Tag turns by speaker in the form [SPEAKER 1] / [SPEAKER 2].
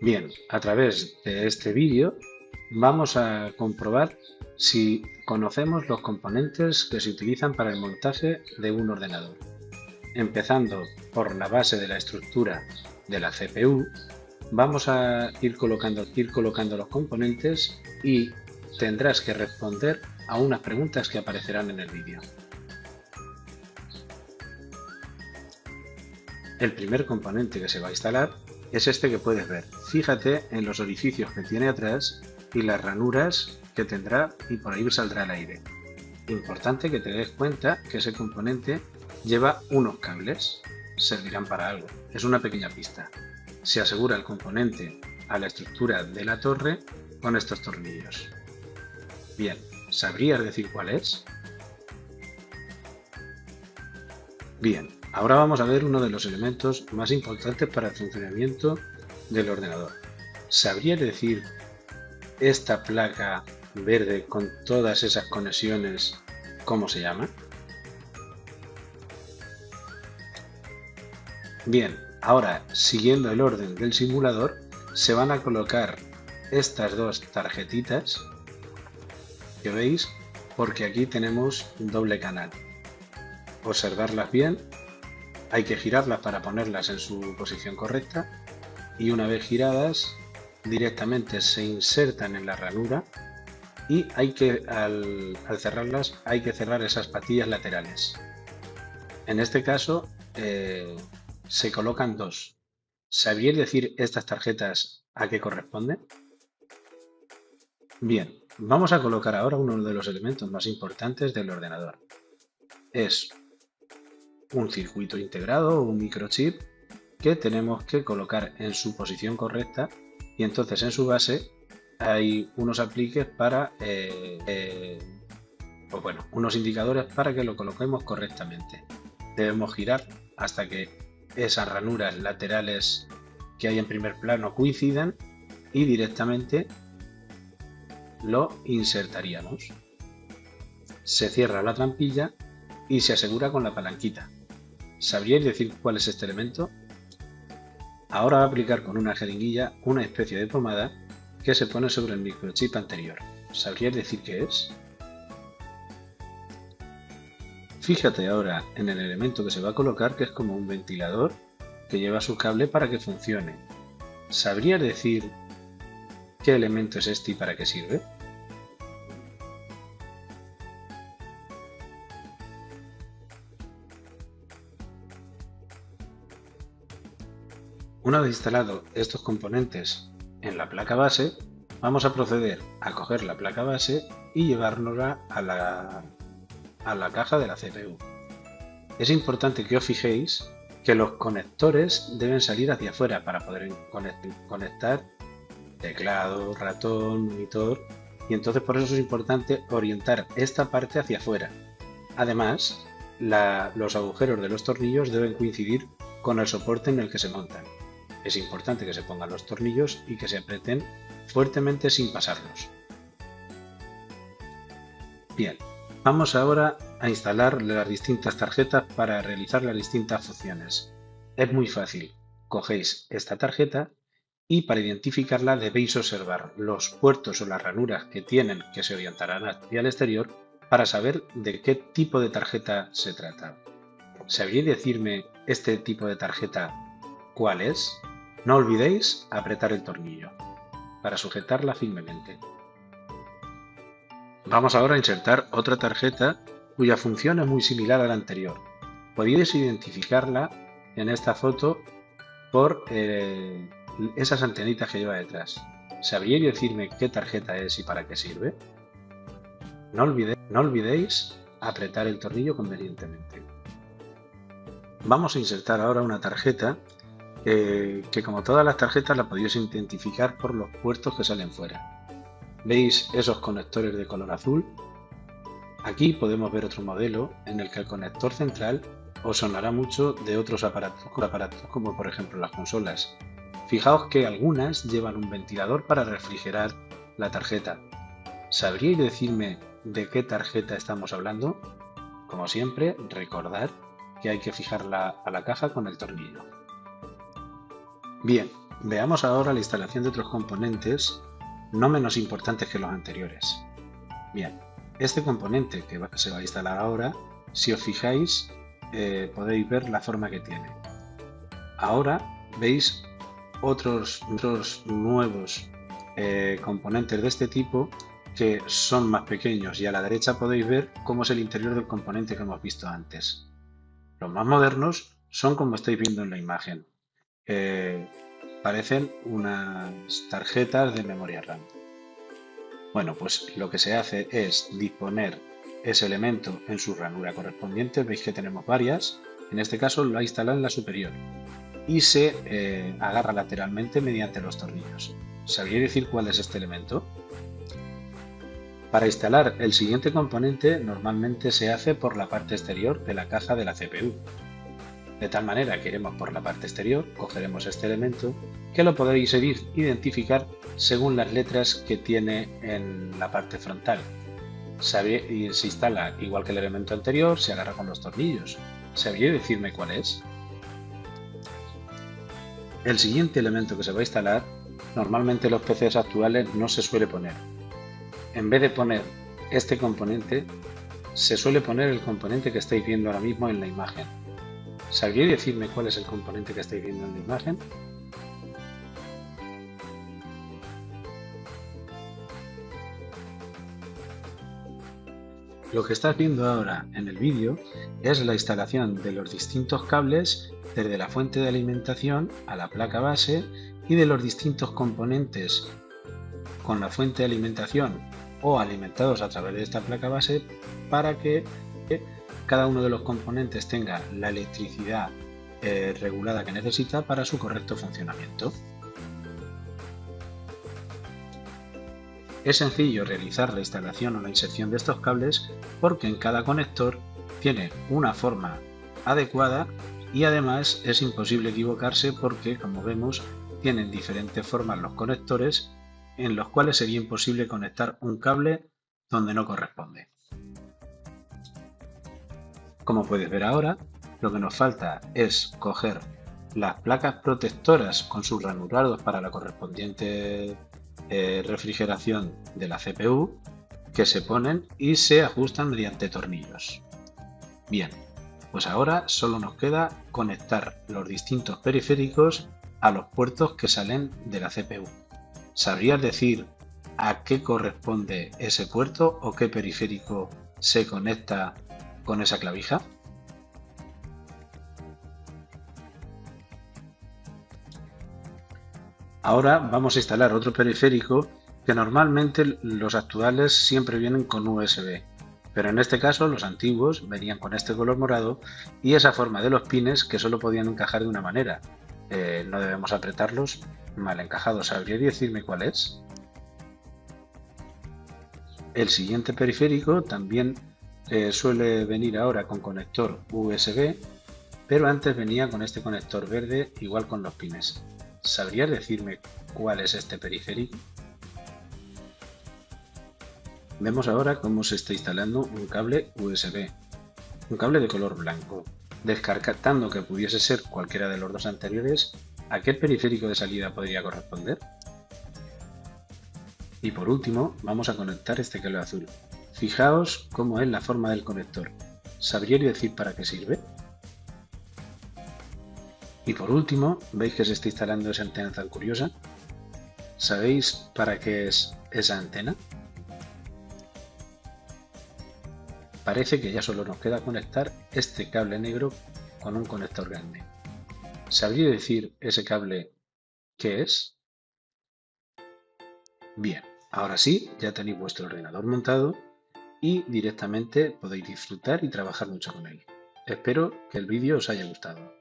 [SPEAKER 1] Bien, a través de este vídeo vamos a comprobar si conocemos los componentes que se utilizan para el montaje de un ordenador. Empezando por la base de la estructura de la CPU, vamos a ir colocando los componentes y tendrás que responder a unas preguntas que aparecerán en el vídeo. El primer componente que se va a instalar es este que puedes ver. Fíjate en los orificios que tiene atrás y las ranuras que tendrá, y por ahí saldrá el aire. Importante que te des cuenta que ese componente lleva unos cables. Servirán para algo. Es una pequeña pista. Se asegura el componente a la estructura de la torre con estos tornillos. Bien, ¿sabrías decir cuál es? Bien, ahora vamos a ver uno de los elementos más importantes para el funcionamiento del ordenador. ¿Sabrías decir esta placa verde con todas esas conexiones cómo se llama? Bien, ahora siguiendo el orden del simulador se van a colocar estas dos tarjetitas que veis, porque aquí tenemos un doble canal. Observarlas bien, hay que girarlas para ponerlas en su posición correcta y una vez giradas directamente se insertan en la ranura y al cerrarlas hay que cerrar esas patillas laterales. En este caso se colocan dos. ¿Sabríais decir estas tarjetas a qué corresponden? Bien, vamos a colocar ahora uno de los elementos más importantes del ordenador. Es un circuito integrado o un microchip que tenemos que colocar en su posición correcta y entonces en su base hay unos apliques para unos indicadores para que lo coloquemos correctamente. Debemos girar hasta que esas ranuras laterales que hay en primer plano coincidan y directamente lo insertaríamos. Se cierra la trampilla y se asegura con la palanquita. ¿Sabríais decir cuál es este elemento? Ahora va a aplicar con una jeringuilla una especie de pomada que se pone sobre el microchip anterior. ¿Sabríais decir qué es? Fíjate ahora en el elemento que se va a colocar, que es como un ventilador que lleva su cable para que funcione. ¿Sabrías decir qué elemento es este y para qué sirve? Una vez instalados estos componentes en la placa base, vamos a proceder a coger la placa base y llevárnosla a la caja de la CPU. Es importante que os fijéis que los conectores deben salir hacia afuera para poder conectar teclado, ratón, monitor, y entonces por eso es importante orientar esta parte hacia afuera. Además, los agujeros de los tornillos deben coincidir con el soporte en el que se montan. Es importante que se pongan los tornillos y que se aprieten fuertemente sin pasarlos. Bien, vamos ahora a instalar las distintas tarjetas para realizar las distintas funciones. Es muy fácil. Cogéis esta tarjeta y para identificarla debéis observar los puertos o las ranuras que tienen, que se orientarán hacia el exterior, para saber de qué tipo de tarjeta se trata. ¿Sabríais decirme este tipo de tarjeta cuál es? No olvidéis apretar el tornillo para sujetarla firmemente. Vamos ahora a insertar otra tarjeta cuya función es muy similar a la anterior. Podéis identificarla en esta foto por esas antenitas que lleva detrás. ¿Sabríais decirme qué tarjeta es y para qué sirve? No olvidéis apretar el tornillo convenientemente. Vamos a insertar ahora una tarjeta que como todas las tarjetas la podéis identificar por los puertos que salen fuera. ¿Veis esos conectores de color azul? Aquí podemos ver otro modelo en el que el conector central os sonará mucho de otros aparatos como por ejemplo las consolas. Fijaos que algunas llevan un ventilador para refrigerar la tarjeta. ¿Sabríais decirme de qué tarjeta estamos hablando? Como siempre, recordad que hay que fijarla a la caja con el tornillo. Bien, Veamos ahora la instalación de otros componentes no menos importantes que los anteriores. Bien, este componente que se va a instalar ahora, si os fijáis, podéis ver la forma que tiene. Ahora veis otros nuevos componentes de este tipo que son más pequeños, y a la derecha podéis ver cómo es el interior del componente que hemos visto antes. Los más modernos son como estáis viendo en la imagen. Parecen unas tarjetas de memoria RAM. Bueno, pues lo que se hace es disponer ese elemento en su ranura correspondiente. Veis que tenemos varias. En este caso lo ha instalado en la superior y se agarra lateralmente mediante los tornillos. ¿Sabría decir cuál es este elemento? Para instalar el siguiente componente normalmente se hace por la parte exterior de la caja de la CPU. De tal manera que iremos por la parte exterior, cogeremos este elemento, que lo podéis identificar según las letras que tiene en la parte frontal. Y se instala igual que el elemento anterior, se agarra con los tornillos. ¿Sabría decirme cuál es? El siguiente elemento que se va a instalar, normalmente en los PCs actuales no se suele poner. En vez de poner este componente, se suele poner el componente que estáis viendo ahora mismo en la imagen. ¿Sabríais decirme cuál es el componente que estáis viendo en la imagen? Lo que estás viendo ahora en el vídeo es la instalación de los distintos cables desde la fuente de alimentación a la placa base y de los distintos componentes con la fuente de alimentación o alimentados a través de esta placa base para que cada uno de los componentes tenga la electricidad regulada que necesita para su correcto funcionamiento. Es sencillo realizar la instalación o la inserción de estos cables porque en cada conector tiene una forma adecuada y además es imposible equivocarse porque, como vemos, tienen diferentes formas los conectores en los cuales sería imposible conectar un cable donde no corresponde. Como puedes ver ahora, lo que nos falta es coger las placas protectoras con sus ranurados para la correspondiente refrigeración de la CPU, que se ponen y se ajustan mediante tornillos. Bien, pues ahora solo nos queda conectar los distintos periféricos a los puertos que salen de la CPU. ¿Sabrías decir a qué corresponde ese puerto o qué periférico se conecta con esa clavija? Ahora vamos a instalar otro periférico que normalmente los actuales siempre vienen con USB, pero en este caso los antiguos venían con este color morado y esa forma de los pines que solo podían encajar de una manera. No debemos apretarlos mal encajados. ¿Sabría decirme cuál es? El siguiente periférico también suele venir ahora con conector USB, pero antes venía con este conector verde igual con los pines. ¿Sabrías decirme cuál es este periférico? Vemos ahora cómo se está instalando un cable USB, un cable de color blanco. Descartando que pudiese ser cualquiera de los dos anteriores, ¿a qué periférico de salida podría corresponder? Y por último, vamos a conectar este cable azul. Fijaos cómo es la forma del conector. ¿Sabríais decir para qué sirve? Y por último, ¿veis que se está instalando esa antena tan curiosa? ¿Sabéis para qué es esa antena? Parece que ya solo nos queda conectar este cable negro con un conector grande. ¿Sabría decir ese cable qué es? Bien, ahora sí, ya tenéis vuestro ordenador montado y directamente podéis disfrutar y trabajar mucho con él. Espero que el vídeo os haya gustado.